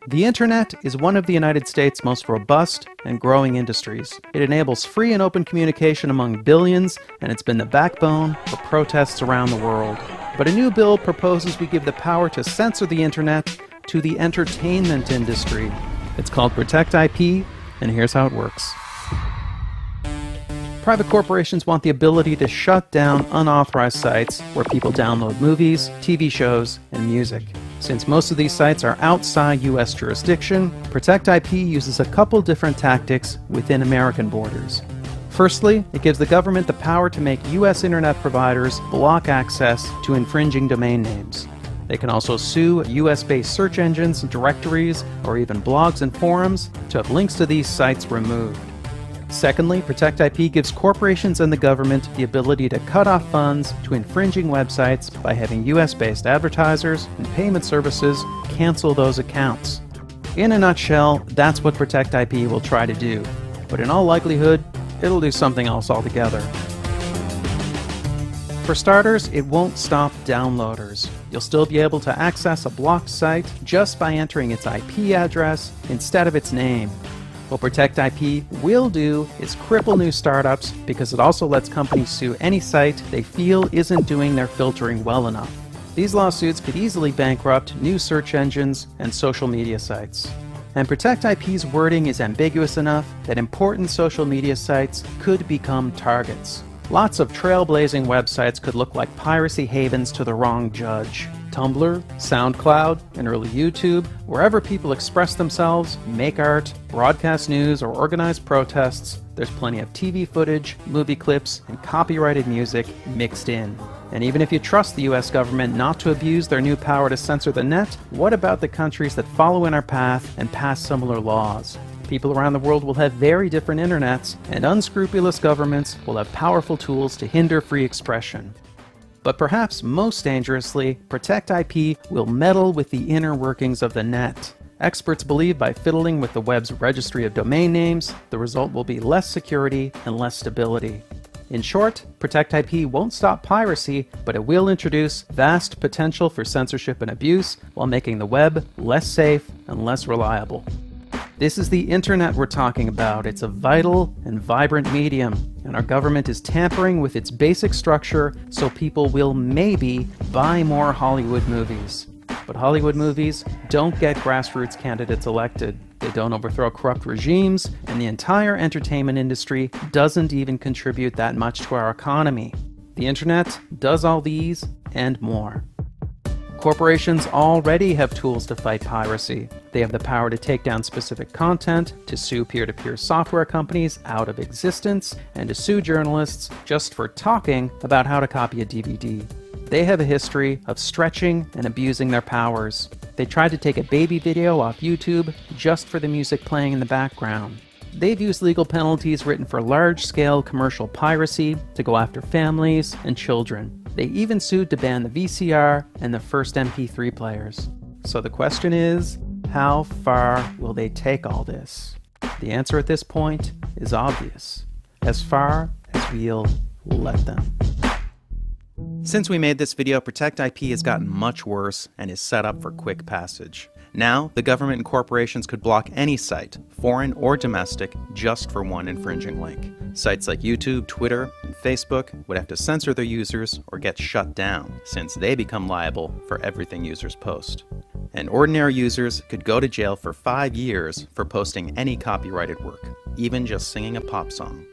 The internet is one of the United States' most robust and growing industries. It enables free and open communication among billions, and it's been the backbone for protests around the world. But a new bill proposes we give the power to censor the internet to the entertainment industry. It's called Protect IP, and here's how it works. Private corporations want the ability to shut down unauthorized sites where people download movies, TV shows, and music. Since most of these sites are outside U.S. jurisdiction, Protect IP uses a couple different tactics within American borders. Firstly, it gives the government the power to make U.S. internet providers block access to infringing domain names. They can also sue US-based search engines, directories, or even blogs and forums to have links to these sites removed. Secondly, Protect IP gives corporations and the government the ability to cut off funds to infringing websites by having US-based advertisers and payment services cancel those accounts. In a nutshell, that's what Protect IP will try to do. But in all likelihood, it'll do something else altogether. For starters, it won't stop downloaders. You'll still be able to access a blocked site just by entering its IP address instead of its name. What Protect IP will do is cripple new startups because it also lets companies sue any site they feel isn't doing their filtering well enough. These lawsuits could easily bankrupt new search engines and social media sites. And Protect IP's wording is ambiguous enough that important social media sites could become targets. Lots of trailblazing websites could look like piracy havens to the wrong judge. Tumblr, SoundCloud, and early YouTube, wherever people express themselves, make art, broadcast news, or organize protests, there's plenty of TV footage, movie clips, and copyrighted music mixed in. And even if you trust the US government not to abuse their new power to censor the net, what about the countries that follow in our path and pass similar laws? People around the world will have very different internets, and unscrupulous governments will have powerful tools to hinder free expression. But perhaps most dangerously, Protect IP will meddle with the inner workings of the net. Experts believe by fiddling with the web's registry of domain names, the result will be less security and less stability. In short, Protect IP won't stop piracy, but it will introduce vast potential for censorship and abuse while making the web less safe and less reliable. This is the internet we're talking about. It's a vital and vibrant medium, and our government is tampering with its basic structure so people will maybe buy more Hollywood movies. But Hollywood movies don't get grassroots candidates elected. They don't overthrow corrupt regimes, and the entire entertainment industry doesn't even contribute that much to our economy. The internet does all these and more. Corporations already have tools to fight piracy. They have the power to take down specific content, to sue peer-to-peer software companies out of existence, and to sue journalists just for talking about how to copy a DVD. They have a history of stretching and abusing their powers. They tried to take a baby video off YouTube just for the music playing in the background. They've used legal penalties written for large-scale commercial piracy to go after families and children. They even sued to ban the VCR and the first MP3 players. So the question is, how far will they take all this? The answer at this point is obvious. As far as we'll let them. Since we made this video, Protect IP has gotten much worse and is set up for quick passage. Now, the government and corporations could block any site, foreign or domestic, just for one infringing link. Sites like YouTube, Twitter, and Facebook would have to censor their users or get shut down, since they become liable for everything users post. And ordinary users could go to jail for 5 years for posting any copyrighted work, even just singing a pop song.